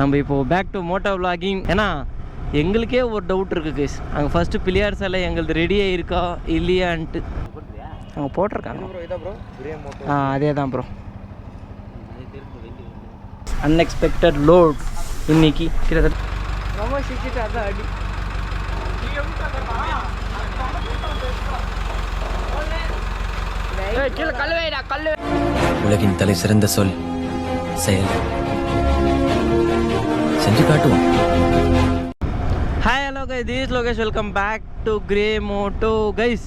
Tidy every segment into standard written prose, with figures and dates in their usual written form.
நம்ம இப்போது back to Moto vlogging. ஏன்னா எங்களுக்கே ஒரு டவுட் இருக்குது கைஸ். அங்கே ஃபஸ்ட்டு பிள்ளையார் சிலை எங்களுக்கு ரெடியாக இருக்கா இல்லையான்ட்டு அவங்க போட்டிருக்காங்க. அதே தான் ப்ரோ. அன்எக்ஸ்பெக்டட் லோட் இன்னைக்கு கிட்டத்தட்ட ரொம்ப சிக்கிட்டு அதான் அடி. உலகின் தலை சிறந்த சொல் செயல். செஞ்சு காட்டுவோம். Hi hello guys, this Lokesh. Welcome back to Grey Moto guys.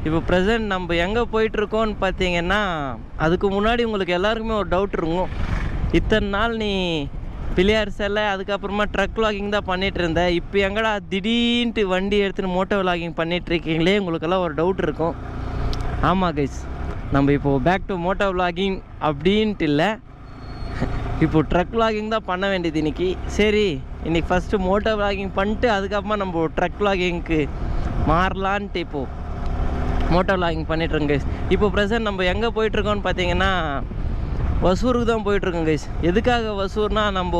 இப்போ ப்ரெசென்ட் நம்ம எங்கே போயிட்டுருக்கோன்னு பார்த்தீங்கன்னா, அதுக்கு முன்னாடி உங்களுக்கு எல்லாருக்குமே ஒரு டவுட் இருக்கும். இத்தனை நாள் நீ பிள்ளையார் சிலை அதுக்கப்புறமா ட்ரக் விளாகிங் தான் பண்ணிகிட்டு இருந்தேன், இப்போ எங்கடா திடீர்னுட்டு வண்டி எடுத்துகிட்டு மோட்டோ விளாகிங் பண்ணிகிட்ருக்கீங்களே உங்களுக்கெல்லாம் ஒரு டவுட் இருக்கும். ஆமாம் கைஸ், நம்ம இப்போது பேக் டு மோட்டோ விளாகிங் அப்படின்ட்டு இல்லை, இப்போது ட்ரக் விளாகிங் தான் பண்ண வேண்டியது இன்றைக்கி. சரி, இன்றைக்கி ஃபஸ்ட்டு மோட்டோ விளாகிங் பண்ணிட்டு அதுக்கப்புறமா நம்ம ட்ரக் விளாகிங்க்கு மாறலான்ட்டு இப்போது மோட்டோ விளாகிங் பண்ணிகிட்ருக்கோம் கைஸ். இப்போ ப்ரெசென்ட் நம்ம எங்கே போயிட்டுருக்கோன்னு பார்த்தீங்கன்னா, வசூருக்கு தான் போயிட்டுருக்கோம் கைஸ். எதுக்காக வசூர்னால், நம்ம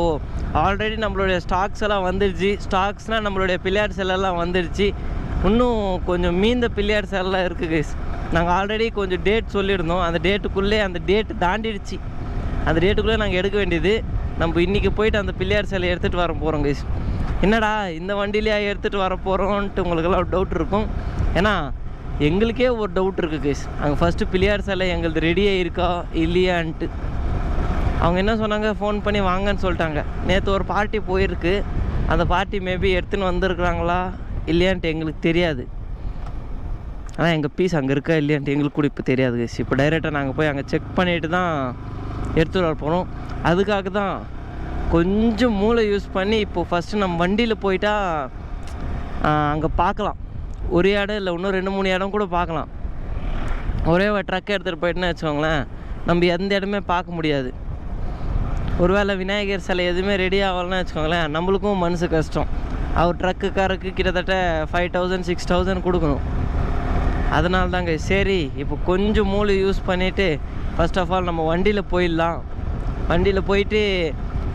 ஆல்ரெடி நம்மளுடைய ஸ்டாக்ஸ் எல்லாம் வந்துடுச்சு. ஸ்டாக்ஸ்னால் நம்மளுடைய பிள்ளையார் சிலைலாம் வந்துடுச்சு. இன்னும் கொஞ்சம் மீந்த பிள்ளையார் சிலைலாம் இருக்குது கைஸ். நாங்கள் ஆல்ரெடி கொஞ்சம் டேட் சொல்லியிருந்தோம். அந்த டேட்டுக்குள்ளே அந்த டேட்டு தாண்டிடுச்சு. அந்த டேட்டுக்குள்ளே நாங்கள் எடுக்க வேண்டியது. நம்ம இன்றைக்கி போயிட்டு அந்த பிள்ளையார் சிலையை எடுத்துகிட்டு வர போகிறோம் கைஸ். என்னடா இந்த வண்டியிலேயே எடுத்துகிட்டு வர போகிறோன்ட்டு உங்களுக்கெல்லாம் ஒரு டவுட் இருக்கும். ஏன்னா எங்களுக்கே ஒரு டவுட் இருக்குது கைஸ். அங்கே ஃபஸ்ட்டு பிள்ளையார் சிலை எங்களுக்கு ரெடியாக இருக்கா இல்லையான்ட்டு அவங்க என்ன சொன்னாங்க, ஃபோன் பண்ணி வாங்கன்னு சொல்லிட்டாங்க. நேற்று ஒரு பார்ட்டி போயிருக்கு. அந்த பார்ட்டி மேபி எடுத்துன்னு வந்திருக்குறாங்களா இல்லையான்ட்டு எங்களுக்கு தெரியாது. ஆனால் எங்கள் பீஸ் அங்கே இருக்கா இல்லையான்ட்டு எங்களுக்கு கூட இப்போ தெரியாது கைஸ். இப்போ டைரெக்டாக நாங்கள் போய் அங்கே செக் பண்ணிவிட்டு தான் எடுத்துகிட்டு வர போகிறோம். அதுக்காக தான் கொஞ்சம் மூளை யூஸ் பண்ணி இப்போது ஃபஸ்ட்டு நம்ம வண்டியில் போயிட்டா அங்கே பார்க்கலாம். ஒரு இடம் இல்லை, இன்னும் 2-3 இடம் கூட பார்க்கலாம். ஒரே ஒரு ட்ரக் எடுத்துகிட்டு போயிட்டுன்னு வச்சுக்கோங்களேன், நம்ம எந்த இடமே பார்க்க முடியாது. ஒருவேளை விநாயகர் சிலை எதுவுமே ரெடி ஆகலைன்னு வச்சுக்கோங்களேன், நம்மளுக்கும் மனசு கஷ்டம். அவர் ட்ரக்குக்காரருக்கு கிட்டத்தட்ட 5000-6000 கொடுக்கணும். அதனால தாங்க சரி இப்போ கொஞ்சம் மூளை யூஸ் பண்ணிவிட்டு ஃபர்ஸ்ட் ஆஃப் ஆல் நம்ம வண்டியில் போயிடலாம். வண்டியில் போயிட்டு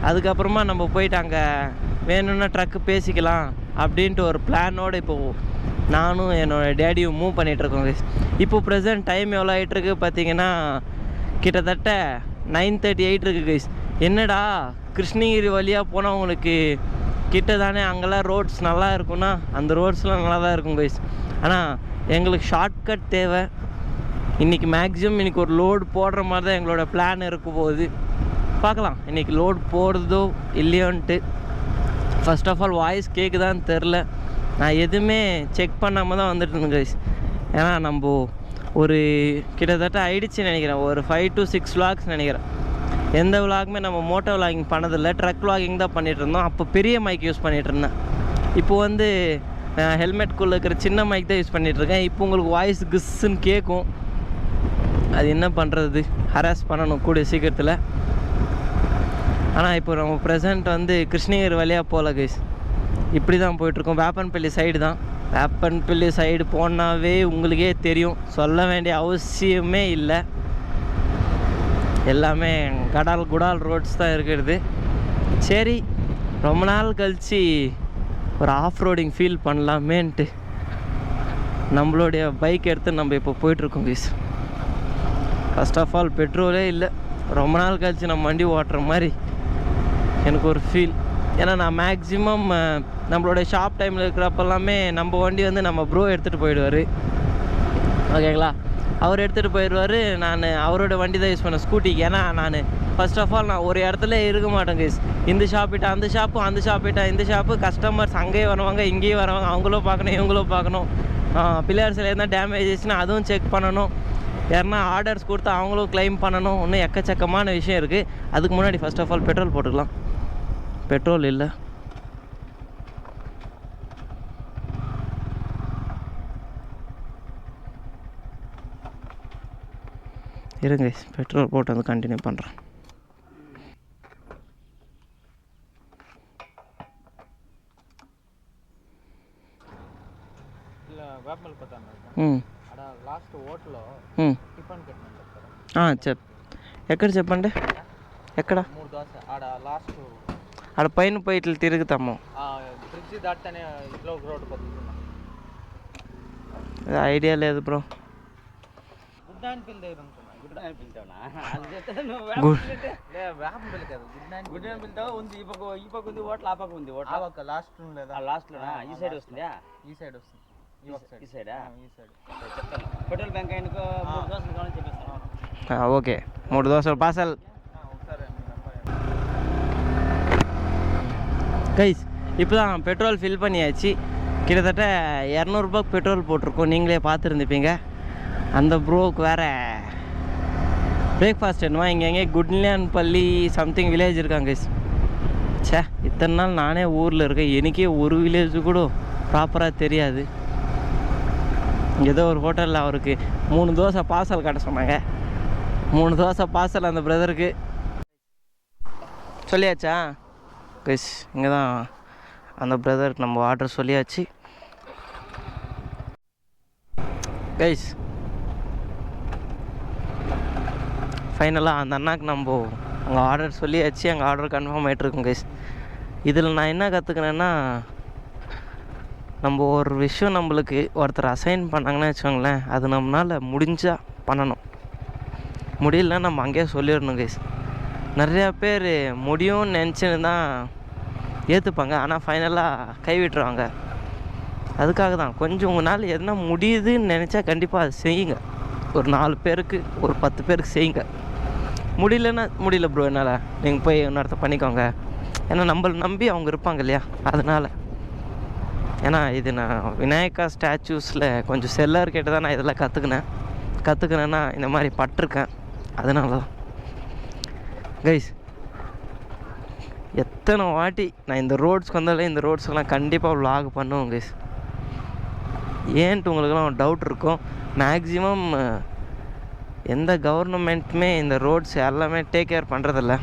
அதுக்கப்புறமா நம்ம போயிட்டு அங்கே வேணும்னா ட்ரக்கு பேசிக்கலாம் அப்படின்ட்டு ஒரு பிளானோடு இப்போது நானும் என்னோடய டேடியும் மூவ் பண்ணிகிட்ருக்கோம் கைஸ். இப்போது ப்ரெசென்ட் டைம் எவ்வளோ ஆகிட்டுருக்கு பார்த்தீங்கன்னா, கிட்டத்தட்ட 9:38 இருக்குது கைஸ். என்னடா கிருஷ்ணகிரி வழியாக போனால் உங்களுக்கு கிட்ட தானே, அங்கெல்லாம் ரோட்ஸ் நல்லா இருக்கும்னா அந்த ரோட்ஸ்லாம் நல்லா தான் இருக்கும் கைஸ். ஆனால் எங்களுக்கு ஷார்ட்கட் தேவை. இன்றைக்கி மேக்ஸிமம் இன்றைக்கி ஒரு லோடு போடுற மாதிரி தான் எங்களோட பிளான் இருக்கும் போது பார்க்கலாம். இன்றைக்கி லோடு போடுறதோ இல்லையோன்ட்டு. ஃபர்ஸ்ட் ஆஃப் ஆல் வாய்ஸ் கேட்குதான்னு தெரில. நான் எதுவுமே செக் பண்ணாமல் தான் வந்துட்டு இருந்தேன் கைஸ். ஏன்னா நம்ம ஒரு கிட்டத்தட்ட ஆயிடுச்சு நினைக்கிறேன், ஒரு 5 to 6 vlogs நினைக்கிறேன். எந்த விளாகுமே நம்ம மோட்டோ விளாகிங் பண்ணதில்லை, ட்ரக் விளாகிங் தான் பண்ணிகிட்டு இருந்தோம். அப்போ பெரிய மைக் யூஸ் பண்ணிகிட்டு இருந்தேன். இப்போது வந்து ஹெல்மெட்குள்ளே இருக்கிற சின்ன மைக் தான் யூஸ் பண்ணிகிட்ருக்கேன். இப்போ உங்களுக்கு வாய்ஸ் கிஸ்ஸுன்னு கேட்கும். அது என்ன பண்ணுறது, ஹராஸ் பண்ணணும் கூடிய சீக்கிரத்தில். ஆனால் இப்போ நம்ம ப்ரெசென்ட் வந்து கிருஷ்ணகிரி வழியாக போகல கைஸ், இப்படி தான் போயிட்டுருக்கோம். வேப்பன்பள்ளி சைடு தான். வேப்பன்பள்ளி சைடு போனாவே உங்களுக்கே தெரியும், சொல்ல வேண்டிய அவசியமே இல்லை. எல்லாமே குடால் ரோட்ஸ் தான் இருக்கிறது. சரி, ரொம்ப நாள் கழித்து ஒரு ஆஃப் ரோடிங் ஃபீல் பண்ணலாமேன்ட்டு நம்மளுடைய பைக் எடுத்து நம்ம இப்போ போயிட்டுருக்கோம் கைஸ். ஃபர்ஸ்ட் ஆஃப் ஆல் பெட்ரோலே இல்லை. ரொம்ப நாள் கழித்து நம்ம வண்டி ஓட்டுற மாதிரி எனக்கு ஒரு ஃபீல். ஏன்னா நான் மேக்ஸிமம் நம்மளுடைய ஷாப் டைமில் இருக்கிறப்பெல்லாமே நம்ம வண்டி வந்து நம்ம ப்ரோ எடுத்துகிட்டு போயிடுவார். ஓகேங்களா, அவர் எடுத்துகிட்டு போயிடுவார். நான் அவரோட வண்டி தான் யூஸ் பண்ணேன் ஸ்கூட்டிக்கு. ஏன்னா நான் ஃபர்ஸ்ட் ஆஃப் ஆல் நான் ஒரு இடத்துல இருக்க மாட்டேன் கைஸ். இந்த ஷாப்பிட்டா அந்த ஷாப்பு, அந்த ஷாப்பிட்டா இந்த ஷாப்பு. கஸ்டமர்ஸ் அங்கேயும் வருவாங்க இங்கேயும் வருவாங்க, அவங்களும் பார்க்கணும் இவங்களும் பார்க்கணும். பிள்ளையார் சிலை இருந்தால் டேமேஜ் ஆச்சுன்னா அதுவும் செக் பண்ணணும். யாருன்னா ஆர்டர்ஸ் கொடுத்தா அவங்களும் கிளைம் பண்ணணும். இன்னும் எக்கச்சக்கமான விஷயம் இருக்குது. அதுக்கு முன்னாடி ஃபர்ஸ்ட் ஆஃப் ஆல் பெட்ரோல் போட்டுக்கலாம். பெட்ரோல் இல்லை. இருங்க, பெட்ரோல் போட்டு வந்து கண்டினியூ பண்ணுறேன். చెప్పు. ఎక్కడ చెప్పండి, ఎక్కడ? 3 దోశ ఆడ లాస్ట్ అక్కడ పైన పోయి ఇట్లా తిరుగుతాము. బ్రిడ్జి దాటనే ఇట్లా ఒక రోడ్డు పోతుంది. ఐడియా లేదు బ్రో. గుడ్డాన్పిల్ దగ్గర ఉంటున్నా. గుడ్డాన్పిల్తావునా? వేపంపల్లి కాదు, గుడ్డాన్పిల్తావు ఉంది. ఈ పక్క ఉంది హోటల్, ఆ పక్క ఉంది హోటల్. లాస్ట్ లేదా? లాస్ట్లోనా? ఈ సైడ్ వస్తుందా? ఈ సైడ్ వస్తుంది. ఈ సైడా? ఈ సైడ్ చెప్తాను. పెట్రోల్ బ్యాంక్ ఆయనకు 3 దోశలు కావాలని చెప్పేస్తాను. ఓకే, 3 దోశలు పార్సల్. கைஸ் இப்போ தான் பெட்ரோல் ஃபில் பண்ணியாச்சு. கிட்டத்தட்ட 200 ரூபாய்க்கு பெட்ரோல் போட்டிருக்கோம். நீங்களே பார்த்துருந்துப்பீங்க. அந்த ப்ரோக்கு வேறு பிரேக்ஃபாஸ்ட் என்னவா இங்கே எங்கே குட்லியான்பள்ளி சம்திங் வில்லேஜ் இருக்காங்க கைஸ். சே, இத்தனை நாள் நானே ஊரில் இருக்கேன், எனக்கே ஒரு வில்லேஜ் கூட ப்ராப்பராக தெரியாது. ஏதோ ஒரு ஹோட்டலில் அவருக்கு 3 தோசை பார்சல் கட்ட சொன்னாங்க. 3 தோசை பார்சல் அந்த பிரதருக்கு சொல்லியாச்சா கைஸ்? இங்கே தான் அந்த பிரதருக்கு நம்ம ஆர்டர் சொல்லியாச்சு கைஸ். ஃபைனலாக அந்த அண்ணாக்கு நம்ம அங்கே ஆர்டர் சொல்லியாச்சு. அங்கே ஆர்டர் கன்ஃபார்ம் ஆகிட்டுருக்கோம் கைஸ். இதில் நான் என்ன கற்றுக்கினேன்னா, நம்ம ஒரு விஷயம் நம்மளுக்கு ஒருத்தர் அசைன் பண்ணாங்கன்னு வச்சுக்கோங்களேன், அது நம்மளால் முடிஞ்சால் பண்ணணும், முடியலன்னா நம்ம அங்கேயே சொல்லிடணும் கைஸ். நிறையா பேர் முடியும்னு நினச்சின்னு தான் ஏற்றுப்பாங்க, ஆனால் ஃபைனலாக கைவிட்டுருவாங்க. அதுக்காக தான் கொஞ்சம் உங்களால் எதுனா முடியுதுன்னு நினச்சா கண்டிப்பாக அது செய்யுங்க. ஒரு 4 பேருக்கு, ஒரு 10 பேருக்கு செய்யுங்க. முடியலன்னா முடியல ப்ரோ, என்னால், நீங்கள் போய் இன்னொருத்த பண்ணிக்கோங்க. ஏன்னா நம்மளை நம்பி அவங்க இருப்பாங்க இல்லையா, அதனால். ஏன்னா இது நான் விநாயகா ஸ்டாச்சூஸில் கொஞ்சம் செல்லர் கேட்டு தான் நான் இதெல்லாம் கற்றுக்கினேன்னா இந்த மாதிரி பட்டிருக்கேன், அதனால தான் கைஸ். எத்தனை வாட்டி நான் இந்த ரோட்ஸ்க்கு வந்தாலே இந்த ரோட்ஸ்க்கெல்லாம் கண்டிப்பாக vlog பண்ணுவோம் கைஸ். ஏன்ட்டு உங்களுக்கெல்லாம் டவுட் இருக்கும். மேக்ஸிமம் எந்த கவர்மெண்ட்டுமே இந்த ரோட்ஸ் எல்லாமே டேக் கேர் பண்ணுறதில்ல.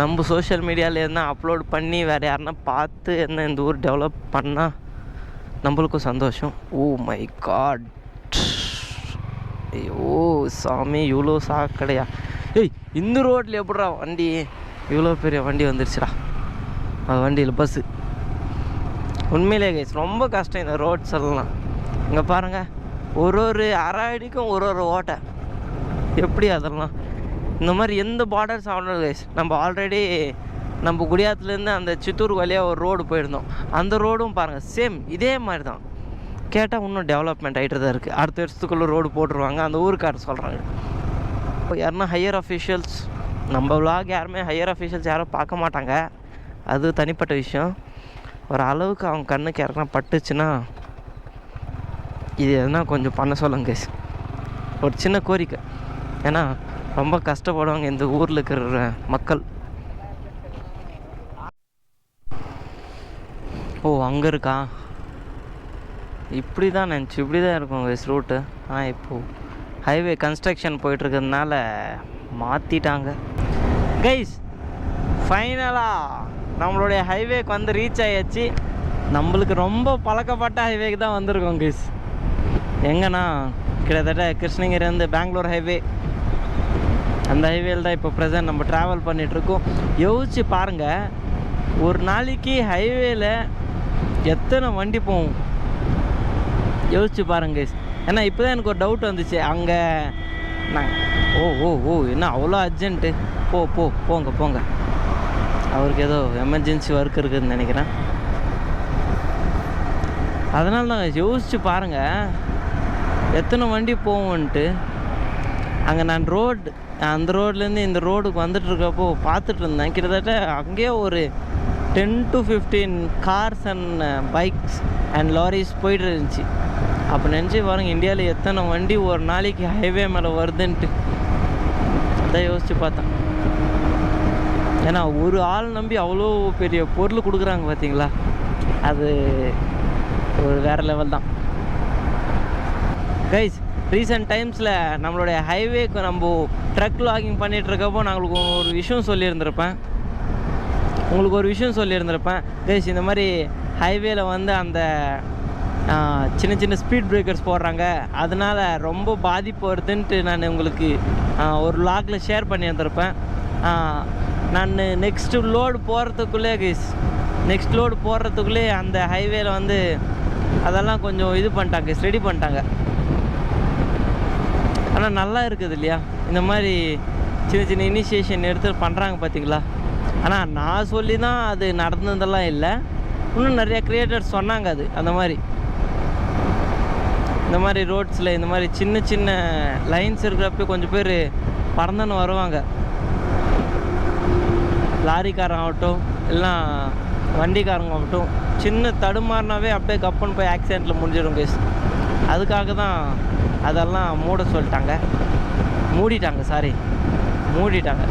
நம்ம சோஷியல் மீடியாவில் எதுனா அப்லோட் பண்ணி வேறு யாருன்னா பார்த்து என்ன இந்த ஊர் டெவலப் பண்ணால் நம்மளுக்கும் சந்தோஷம். ஓ மை காட், ஐயோ சாமி, இவ்வளோ சாக்கடையா? ஏய், இந்த ரோட்டில் எப்படிடா வண்டி, இவ்வளோ பெரிய வண்டி வந்துடுச்சுடா. அது வண்டியில் பஸ்ஸு. உண்மையிலே கைஸ் ரொம்ப கஷ்டம் இந்த ரோட்ஸ் எல்லாம். இங்கே பாருங்கள், ஒரு அரை அடிக்கும் ஒரு ஓட்டை. எப்படி அதெல்லாம்? இந்த மாதிரி எந்த பார்டர்ஸ் ஆகணும் கைஸ். நம்ம ஆல்ரெடி நம்ம குடியாத்துலேருந்து அந்த சித்தூர் வழியாக ஒரு ரோடு போயிருந்தோம். அந்த ரோடும் பாருங்கள், சேம் இதே மாதிரி தான். கேட்டால் இன்னும் டெவலப்மெண்ட் ஆகிட்டு தான் இருக்குது. அடுத்த வருஷத்துக்குள்ளே ரோடு போட்டுருவாங்க, அந்த ஊருக்காரர் சொல்கிறாங்க. இப்போ யாருன்னா ஹையர் அஃபிஷியல்ஸ், நம்ம vlog யாருமே ஹையர் அஃபிஷியல்ஸ் யாரும் பார்க்க மாட்டாங்க, அது தனிப்பட்ட விஷயம். ஒரு அளவுக்கு அவங்க கண்ணுக்கு யாருன்னா பட்டுச்சுன்னா இது எதுனா கொஞ்சம் பண்ண சொல்லுங்க கைஸ். ஒரு சின்ன கோரிக்கை. ஏன்னா ரொம்ப கஷ்டப்படுவாங்க இந்த ஊரில் இருக்கிற மக்கள். ஓ, அங்கே இருக்கா? இப்படி தான் நினச்சி இப்படி தான் இருக்கும் கைஸ் ரூட்டு. ஆனால் இப்போது ஹைவே கன்ஸ்ட்ரக்ஷன் போயிட்டுருக்கிறதுனால மாற்றிட்டாங்க கைஸ். ஃபைனலாக நம்மளுடைய ஹைவேக்கு வந்து ரீச் ஆகியாச்சு. நம்மளுக்கு ரொம்ப பழக்கப்பட்ட ஹைவேக்கு தான் வந்திருக்கோம் கைஸ். எங்கன்னா கிட்டத்தட்ட கிருஷ்ணகிரிலேருந்து பெங்களூர் ஹைவே, அந்த ஹைவேல தான் இப்போ ப்ரெசன்ட் நம்ம ட்ராவல் பண்ணிகிட்ருக்கோம். யோசிச்சு பாருங்கள், ஒரு நாளைக்கு ஹைவேல எத்தனை வண்டி போகும் யோசிச்சு பாருங்க கைஸ். ஏன்னா இப்போ தான் எனக்கு ஒரு டவுட் வந்துச்சு. அங்கே நான் ஓ என்ன அவ்வளோ அர்ஜென்ட்டு? போங்க. அவருக்கு ஏதோ எமர்ஜென்சி ஒர்க் இருக்குதுன்னு நினைக்கிறேன். அதனால தான் யோசிச்சு பாருங்கள் எத்தனை வண்டி போவோன்ட்டு. அங்கே நான் அந்த ரோட்லேருந்து இந்த ரோடுக்கு வந்துட்டுருக்கப்போ பார்த்துட்டு இருந்தேன். கிட்டத்தட்ட அங்கேயே ஒரு 10 to 15 cars and bikes and loris போய்ட்டு இருந்துச்சு. அப்போ நினச்சி பாருங்கள், இந்தியாவில் எத்தனை வண்டி ஒரு நாளைக்கு ஹைவே மேலே வருதுன்ட்டு. அதான் யோசித்து பார்த்தேன். ஏன்னா ஒரு ஆள் நம்பி அவ்வளோ பெரிய பொருள் கொடுக்குறாங்க பார்த்தீங்களா, அது ஒரு வேறு லெவல் தான் கைஸ். ரீசெண்ட் டைம்ஸில் நம்மளுடைய ஹைவேக்கு நம்ம ட்ரக் லாகிங் பண்ணிகிட்ருக்கப்போ நான் உங்களுக்கு ஒரு விஷயம் சொல்லியிருந்திருப்பேன் கைஸ். இந்த மாதிரி ஹைவேல வந்து அந்த சின்ன ஸ்பீட் பிரேக்கர்ஸ் போடுறாங்க, அதனால் ரொம்ப பாதிப்பு வருதுன்ட்டு நான் உங்களுக்கு ஒரு லாகில் ஷேர் பண்ணியிருந்திருப்பேன். நான் நெக்ஸ்ட்டு லோடு போகிறதுக்குள்ளே கைஸ், நெக்ஸ்ட் லோடு போடுறதுக்குள்ளே அந்த ஹைவேல வந்து அதெல்லாம் கொஞ்சம் இது பண்ணிட்டாங்க கைஸ், ரெடி பண்ணிட்டாங்க. ஆனால் நல்லா இருக்குது இல்லையா இந்த மாதிரி சின்ன சின்ன இனிஷியேஷன் எடுத்து பண்ணுறாங்க பார்த்தீங்களா. ஆனால் நான் சொல்லி தான் அது நடந்ததெல்லாம் இல்லை, இன்னும் நிறையா க்ரியேட்டர்ஸ் சொன்னாங்க அது அந்த மாதிரி. இந்த மாதிரி ரோட்ஸில் இந்த மாதிரி சின்ன சின்ன லைன்ஸ் இருக்கிறப்ப கொஞ்சம் பேர் பறந்துன்னு வருவாங்க. லாரிக்காரங்க ஆகட்டும் எல்லாம் வண்டிக்காரங்க ஆகட்டும், சின்ன தடுமாறினாவே அப்படியே கப்புன்னு போய் ஆக்சிடெண்ட்டில் முடிஞ்சிடும் கேஸ். அதுக்காக தான் அதெல்லாம் மூடிட்டாங்க.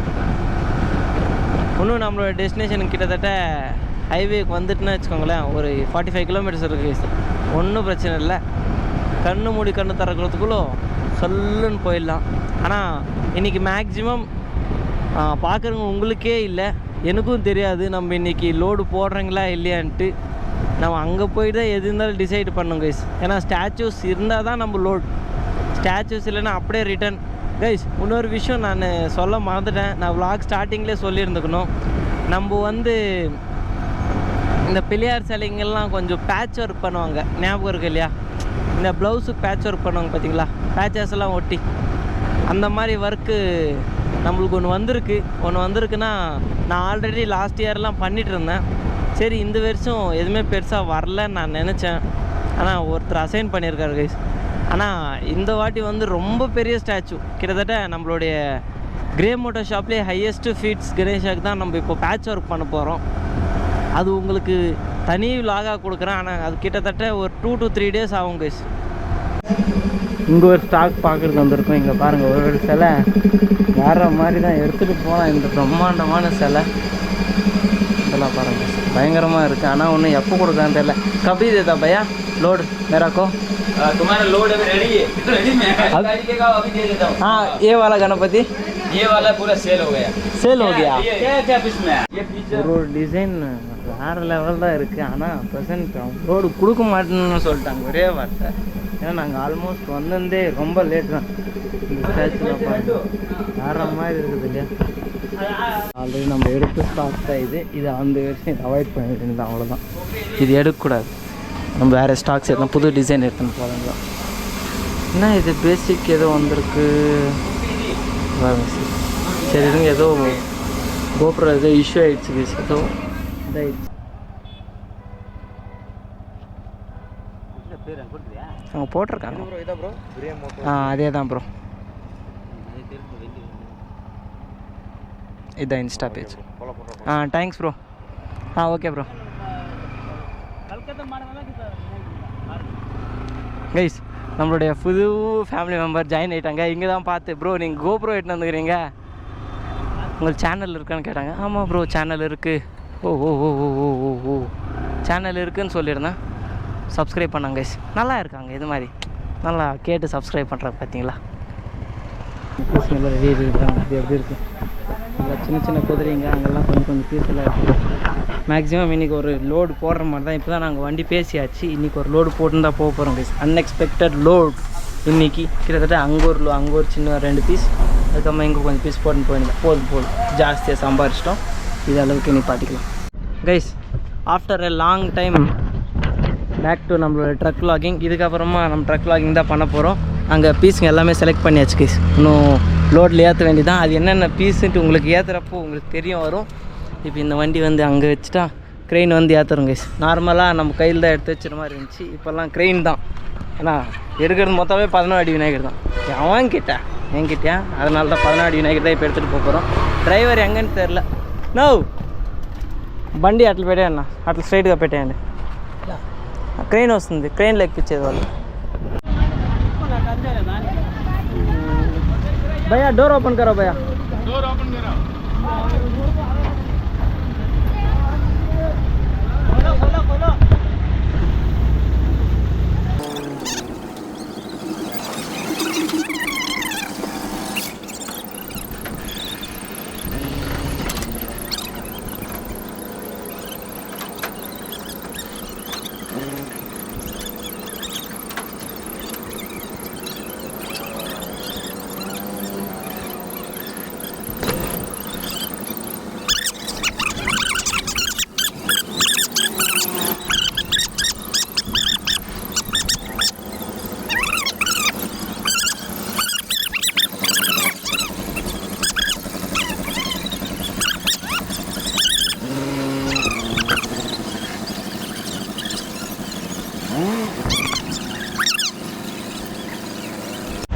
இன்னும் நம்மளோட டெஸ்டினேஷனுக்கு கிட்டத்தட்ட ஹைவேக்கு வந்துட்டுன்னு வச்சுக்கோங்களேன், ஒரு 45 கிலோமீட்டர்ஸ் இருக்குது. ஒன்றும் பிரச்சனை இல்லை, கண்ணு மூடி கண்ணு திறக்கிறதுக்குள்ளே சொல்லுன்னு போயிடலாம். ஆனால் இன்றைக்கி மேக்ஸிமம் பார்க்குறவங்க உங்களுக்கே இல்லை, எனக்கும் தெரியாது நம்ம இன்றைக்கி லோடு போடுறீங்களா இல்லையான்ட்டு. நம்ம அங்கே போய் தான் எது இருந்தாலும் டிசைட் பண்ணோம் கைஸ். ஏன்னா ஸ்டாச்சூஸ் இருந்தால் தான் நம்ம லோட், ஸ்டாச்சூஸ் இல்லைன்னா அப்படியே ரிட்டன் கைஸ். இன்னொரு விஷயம் நான் சொல்ல மறந்துட்டேன், நான் விளாக் ஸ்டார்டிங்லேயே சொல்லியிருந்துக்கணும். நம்ம வந்து இந்த பிள்ளையார் சிலைங்கள்லாம் கொஞ்சம் பேட்ச் ஒர்க் பண்ணுவாங்க, ஞாபகம் இருக்கு இல்லையா? இந்த ப்ளவுஸுக்கு பேட்ச் ஒர்க் பண்ணுவாங்க பார்த்தீங்களா, பேச்சஸ் எல்லாம் ஒட்டி. அந்த மாதிரி ஒர்க்கு நம்மளுக்கு ஒன்று வந்திருக்குன்னா, நான் ஆல்ரெடி லாஸ்ட் இயர்லாம் பண்ணிகிட்டு இருந்தேன். சரி இந்த வருஷம் எதுவுமே பெருசாக வரலன்னு நான் நினச்சேன். ஆனால் ஒருத்தர் அசைன் பண்ணியிருக்காரு கைஸ். ஆனால் இந்த வாட்டி வந்து ரொம்ப பெரிய ஸ்டாச்சு, கிட்டத்தட்ட நம்மளுடைய கிரே மோட்டோ ஷாப்லேயே ஹையஸ்ட்டு ஃபீட்ஸ் கணேஷாக்கு தான் நம்ம இப்போ பேட்ச் ஒர்க் பண்ண போகிறோம். அது உங்களுக்கு தனி விலாகாக கொடுக்குறேன். ஆனால் அது கிட்டத்தட்ட ஒரு 2 to 3 days ஆகும் கைஸ். இங்கே ஒரு ஸ்டாக் பார்க்குறது வந்திருக்கும். இங்கே பாருங்கள், ஒரு சிலை வேறு மாதிரி தான் எடுத்துகிட்டு போகலாம். இந்த பிரம்மாண்டமான சிலை இதெல்லாம் பாருங்கள், பயங்கரமாக இருக்குது. ஆனால் ஒன்றும் எப்போ கொடுக்குறான்னு தெரியல. कभी देता भैया लोड मेरा को? तुम्हारा लोड अभी रेडी है, रेडी में है, अभी दे देता हूँ। हाँ ये वाला गणपति, ये वाला पूरा सेल हो गया। क्या क्या पीस में है ये पीस? ஒரு டிசைன் வேறு லெவல் தான் இருக்குது. ஆனால் ப்ரெசென்ட் லோடு கொடுக்க மாட்டேன்னு சொல்லிட்டாங்க ஒரே வார்த்தை. ஏன்னா நாங்கள் ஆல்மோஸ்ட் வந்ததே ரொம்ப லேட் தான். இந்த ஸ்டாச்சுலாம் பார்த்து வேறு மாதிரி இருக்குது இல்லையா? ஆல்ரெடி நம்ம எடுத்து ஸ்டாக் தான் இது அந்த வருஷம் இதை அவாய்ட் பண்ணிட்டு இருந்தோம், அவ்வளோதான். இது எடுக்கக்கூடாது, நம்ம வேறு ஸ்டாக்ஸ் எதுவும் புது டிசைன் எடுத்துன்னு போகிறாங்க தான். என்ன இது பேசிக் ஏதோ வந்திருக்கு, சரி இதுங்க ஏதோ கோபுரம் ஏதோ இஷ்யூ ஆகிடுச்சு, ஏதோ இதாகிடுச்சு. அவங்க போட்டிருக்காங்க. அதே தான் ப்ரோ, இதுதான் Insta page. Thanks bro. Okay bro. Guys நம்மளுடைய புது ஃபேமிலி மெம்பர் ஜாயின் ஆகிட்டாங்க. இங்கே தான் பார்த்து ப்ரோ நீங்கள் கோப்ரோ எட்டுன்னு வந்துக்கிறீங்க, உங்களுக்கு சேனல் இருக்கான்னு கேட்டாங்க. ஆமாம் ப்ரோ சேனல் இருக்குது. ஓ சேனல் இருக்குதுன்னு சொல்லியிருந்தேன். சப்ஸ்கிரைப் பண்ணாங்க கைஸ், நல்லா இருக்காங்க. இது மாதிரி நல்லா கேட்டு சப்ஸ்கிரைப் பண்ணுறாங்க பார்த்தீங்களா. ரெடி இருக்காங்க. இது எப்படி இருக்குது, இல்லை சின்ன சின்ன குதிரைங்க அங்கெல்லாம் கொஞ்சம் பீஸ் எல்லாம் இருக்குது. மேக்ஸிமம் இன்றைக்கி ஒரு லோடு போடுற மாதிரி தான். இப்போ தான் நாங்கள் வண்டி பேசியாச்சு, இன்றைக்கி ஒரு லோடு போட்டுன்னு தான் போக போகிறோம் கைஸ். அன்எக்ஸ்பெக்டட் லோட் இன்றைக்கி. கிட்டத்தட்ட அங்கே ஒரு சின்ன 2 பீஸ், அதுக்கப்புறமா இங்கே கொஞ்சம் பீஸ் போட்டுன்னு போயிருந்தேன். போதும் ஜாஸ்தியாக சம்பாரிச்சிட்டோம், இது அளவுக்கு நீ பாட்டிக்கலாம் guys. After a long time back to நம்மளோட ட்ரக் லாகிங். இதுக்கப்புறமா நம்ம ட்ரக் லாகிங் தான் பண்ண போகிறோம். அங்கே பீஸுங்க எல்லாமே செலக்ட் பண்ணியாச்சு கைஸ். இன்னும் லோடில் ஏற்ற வேண்டியதான். அது என்னென்ன பீஸுன்ட்டு உங்களுக்கு ஏற்றுறப்போ உங்களுக்கு தெரிய வரும். இப்போ இந்த வண்டி வந்து அங்கே வச்சுட்டா க்ரெயின் வந்து ஏற்றுறோம் கைஸ். நார்மலாக நம்ம கையில் தான் எடுத்து வச்சுற மாதிரி இருந்துச்சு, இப்போல்லாம் க்ரெயின் தான். ஏன்னா எடுக்கிறது மொத்தமே 14 அடி விநாயகர் தான். அவன் கிட்டா என்கிட்டயா, அதனால தான் 14 அடி விநாயகர் தான் இப்போ எடுத்துகிட்டு போகிறோம். டிரைவர் எங்கன்னு தெரில. நோ బండి అట్లా పెట్టేయన్న, అట్లా స్ట్రైట్గా పెట్టేయండి. క్రెయిన్ వస్తుంది, క్రెయిన్లో ఎక్కించేది వాళ్ళు. భయ్యా డోర్ ఓపెన్ करो भैया, डोर ओपन करो. खोलो.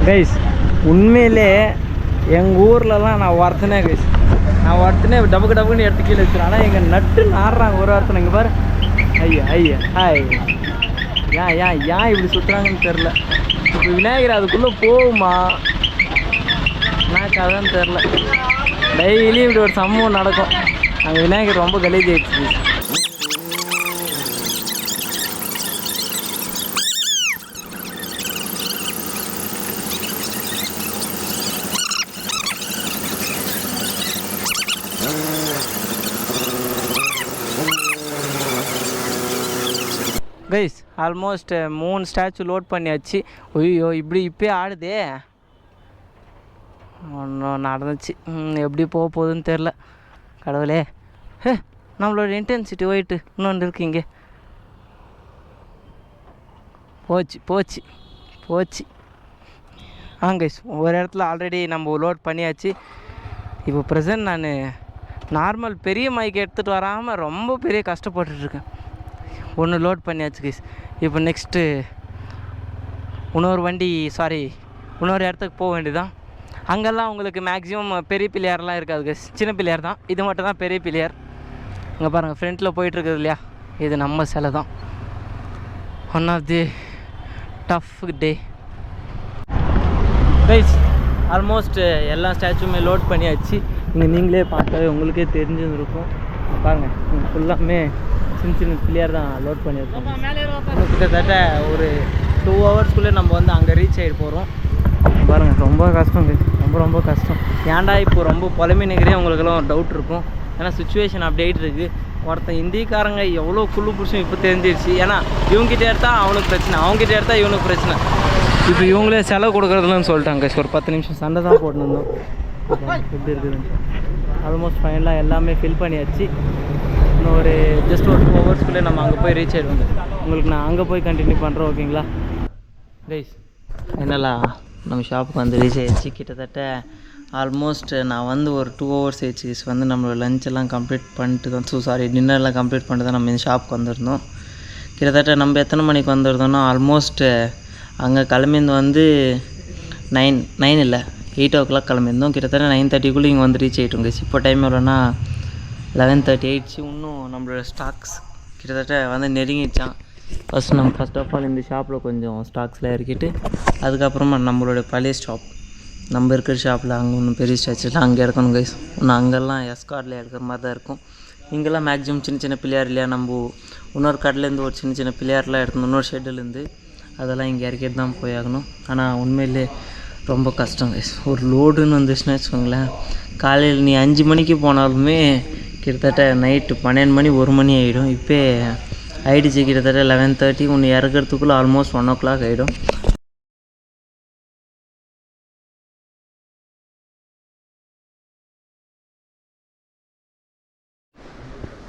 கைஸ் உண்மையிலே எங்கள் ஊர்லலாம் நான் ஒருத்தனே கைஸ், நான் ஒருத்தனே டபுக்குன்னு எடுத்து கீழே வச்சுருவேன். ஆனால் எங்கள் நட்டு நாடுறாங்க ஒரு ஒருத்தனை. இங்கே பாரு, ஐயா ஹாய். ஏன் இப்படி சுற்றுறாங்கன்னு தெரில. இப்போ விநாயகர் அதுக்குள்ளே போகுமா நான் கதைன்னு தெரில. டெய்லி இப்படி ஒரு சம்பவம் நடக்கும். அங்கே விநாயகர் ரொம்ப கலீஜ் ஆயிடுச்சு. கைஸ் ஆல்மோஸ்ட் 3 ஸ்டாச்சு லோட் பண்ணியாச்சு. ஐயோ இப்போயே ஆடுதே. ஒன்றும் நடந்துச்சு, எப்படி போக போகுதுன்னு தெரில. கடவுளே, நம்மளோட இன்டென்சிட்டி போயிட்டு இன்னொன்று இருக்கு இங்கே. போச்சு. கைஸ் ஒரு இடத்துல ஆல்ரெடி நம்ம லோட் பண்ணியாச்சு. இப்போ ப்ரெசன்ட் நான் நார்மல் பெரிய மைக் எடுத்துகிட்டு வராமல் ரொம்ப பெரிய கஷ்டப்பட்டுருக்கேன். ஒன்று லோட் பண்ணியாச்சு கைஸ். இப்போ நெக்ஸ்ட்டு இன்னொரு இடத்துக்கு போக வேண்டியதான். அங்கெல்லாம் உங்களுக்கு மேக்ஸிமம் பெரிய பிள்ளையாரெலாம் இருக்காது கைஸ், சின்ன பிள்ளையார் தான். இது மட்டும் தான் பெரிய பிள்ளையார். இங்கே பாருங்கள் ஃப்ரண்ட்டில் போயிட்டுருக்குது இல்லையா, இது நம்ம சிலை தான். One of the tough day guys. Almost எல்லா ஸ்டாச்சுமே லோட் பண்ணியாச்சு. இங்கே நீங்களே பார்த்தாவே உங்களுக்கே தெரிஞ்சுருக்கும். பாருங்கள் இங்கே ஃபுல்லாமே சின்ன பிள்ளையார் தான் லோட் பண்ணியிருக்கோம். கிட்டத்தட்ட ஒரு 2 ஹவர்ஸ்க்குள்ளே நம்ம வந்து அங்கே ரீச் ஆகிட்டு போகிறோம். பாருங்கள் ரொம்ப கஷ்டம், ரொம்ப கஷ்டம். ஏன்டா இப்போ ரொம்ப புலம்பினுக்கிறே உங்களுக்கெல்லாம் டவுட் இருக்கும். ஏன்னா சுச்சுவேஷன் அப்படி ஆகிட்டு இருக்குது. ஒருத்தன் இந்திக்காரங்க எவ்வளோ குழு புருஷன் இப்போ தெரிஞ்சிருச்சு. ஏன்னா இவங்ககிட்ட எடுத்தால் அவனுக்கு பிரச்சனை, அவங்ககிட்ட எடுத்தால் இவனுக்கு பிரச்சனை. இப்போ இவங்களே செலவு கொடுக்குறதுலன்னு சொல்லிட்டாங்க. ஒரு 10 நிமிஷம் சண்டை தான் போட்டுருந்தோம். எப்படி இருக்குதுன்னு ஆல்மோஸ்ட் ஃபைனலாக எல்லாமே ஃபில் பண்ணியாச்சு. இன்னும் ஒரு ஜஸ்ட் ஒரு 2 ஹவர்ஸ்க்குள்ளே நம்ம அங்கே போய் ரீச் ஆகிடுவோம். உங்களுக்கு நான் அங்கே போய் கண்டினியூ பண்ணுறேன், ஓகேங்களா கைஸ்? ஃபைனலாக நம்ம ஷாப்புக்கு வந்து ரீச் ஆகிடுச்சு. கிட்டத்தட்ட ஆல்மோஸ்ட் நான் வந்து ஒரு 2 ஹவர்ஸ் ஆயிடுச்சு வந்து நம்மளோட லஞ்செல்லாம் கம்ப்ளீட் பண்ணிட்டு தான் டின்னர்லாம் கம்ப்ளீட் பண்ணிட்டு தான் நம்ம இந்த ஷாப்புக்கு வந்திருந்தோம். கிட்டத்தட்ட நம்ம எத்தனை மணிக்கு வந்திருந்தோம்னா ஆல்மோஸ்ட் அங்கே கிளம்பிந்து வந்து 9 இல்லை 8 o'clock கிளம்பியிருந்தோம். கிட்டத்தட்ட 9:30க்குள்ளே இங்கே வந்து ரீச் ஆகிட்டோம் கைஸ். இப்போ டைம் எவ்வளோன்னா 11:30 ஆயிடுச்சு. இன்னும் நம்மளோட ஸ்டாக்ஸ் கிட்டத்தட்ட வந்து நெருங்கிடுச்சான். ஃபர்ஸ்ட் ஆஃப் ஆல் இந்த ஷாப்பில் கொஞ்சம் ஸ்டாக்ஸ்லாம் இறக்கிட்டு அதுக்கப்புறமா நம்மளோட பழைய ஷாப் நம்ம இருக்கிற ஷாப்பில் அங்கே ஒன்றும் பெரிய ஸ்டாச்சுலாம் அங்கே இறக்கணும் கைஸ். ஒன்று அங்கெல்லாம் எஸ்கார்டில் இருக்கிற மாதிரி தான் இருக்கும். இங்கெல்லாம் மேக்ஸிமம் சின்ன பிள்ளையார் இல்லையா, நம்ம இன்னொரு கடையிலேருந்து ஒரு சின்ன பிள்ளையார்லாம் எடுக்கணும், இன்னொரு ஷெட்டுலேருந்து அதெல்லாம் இங்கே இறக்கிட்டு தான் போயாகணும். ஆனால் உண்மையிலே ரொம்ப கஷ்டம் கைஸ். ஒரு லோடுன்னு வந்துச்சுன்னா வச்சுக்கோங்களேன், காலையில் நீ 5 மணிக்கு போனாலுமே கிட்டத்தட்ட நைட்டு 12 மணி 1 மணி ஆகிடும். இப்போ ஆகிடுச்சு கிட்டத்தட்ட 11:30. ஒன்று இறக்கிறதுக்குள்ளே ஆல்மோஸ்ட் 1 o'clock ஆகிடும்.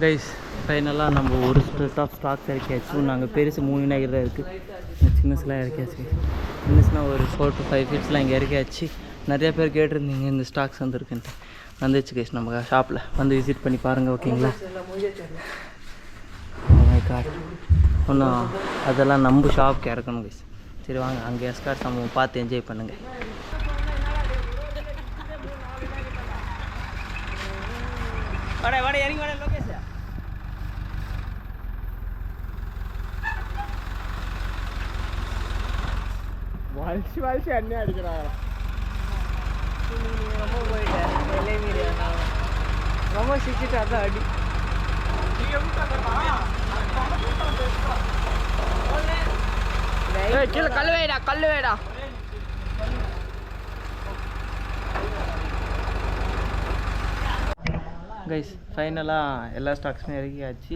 கைஸ் ஃபைனலாக நம்ம ஒரு ஸ்ட்ரெஸ் ஆஃப் ஸ்டாக்ஸ் இறக்கியாச்சு. நாங்கள் பெருசு 3 விநாயகர் தான் இருக்குது, சின்னஸ்லாம் இறக்கியாச்சு. சின்னஸ்னால் ஒரு 4 to 5 feet இங்கே இறக்கியாச்சு. நிறையா பேர் கேட்டிருந்தீங்க இந்த ஸ்டாக்ஸ் வந்துருக்குன்ட்டு. வந்துச்சு கைஸ், நம்ம ஷாப்பில் வந்து விசிட் பண்ணி பாருங்கள், ஓகேங்களா? ஒன்றும் அதெல்லாம் நம்ம ஷாப்புக்கு இறக்கணும் கைஸ். சரி வாங்க அங்கே எஸ்கார்ட் சம்பவம் பார்த்து என்ஜாய் பண்ணுங்கள். இறங்கி வாடா லோகேஷ். வலிச்சு அண்ணே அடிக்கிறாங்க. ரொம்ப போயிட்டேன் ரொம்ப சிக்கிட்டு அதான் அடி. கீழே கல்லு வேடா. கைஸ் ஃபைனலாக எல்லா ஸ்டாக்ஸுமே இறக்கியாச்சு.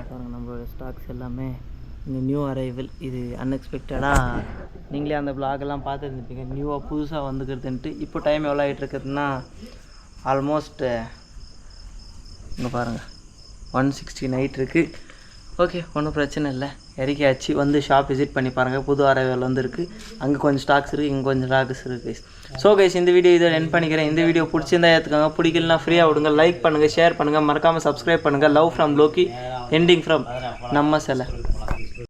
பாருங்கள் நம்மளோட ஸ்டாக்ஸ் எல்லாமே இந்த நியூ அரைவல். இது அன்எக்ஸ்பெக்டடாக நீங்களே அந்த ப்ளாகெல்லாம் பார்த்துருந்துப்பீங்க, நியூவாக புதுசாக வந்துக்கிறதுன்ட்டு. இப்போ டைம் எவ்வளோ ஆகிட்டு இருக்குதுன்னா ஆல்மோஸ்ட் இங்கே பாருங்கள் 1:16 நைட் இருக்குது. ஓகே ஒன்றும் பிரச்சனை இல்லை, இறக்கியாச்சு. வந்து ஷாப் விசிட் பண்ணி பாருங்கள், புது அரைவல் வந்துருக்கு. அங்கே கொஞ்சம் ஸ்டாக்ஸ் இருக்குது, இங்கே கொஞ்சம் ஸ்டாக்ஸ் இருக்குது கைஸ். ஸோ கைஸ் இந்த வீடியோ இதை எண்ட் பண்ணிக்கிறேன். இந்த வீடியோ பிடிச்சிருந்தா ஏற்றுக்காங்க, பிடிக்கலனா ஃப்ரீயாக விடுங்க. லைக் பண்ணுங்கள், ஷேர் பண்ணுங்கள், மறக்காமல் சப்ஸ்கிரைப் பண்ணுங்கள். Love from Loki, ending from நம்ம சிலை.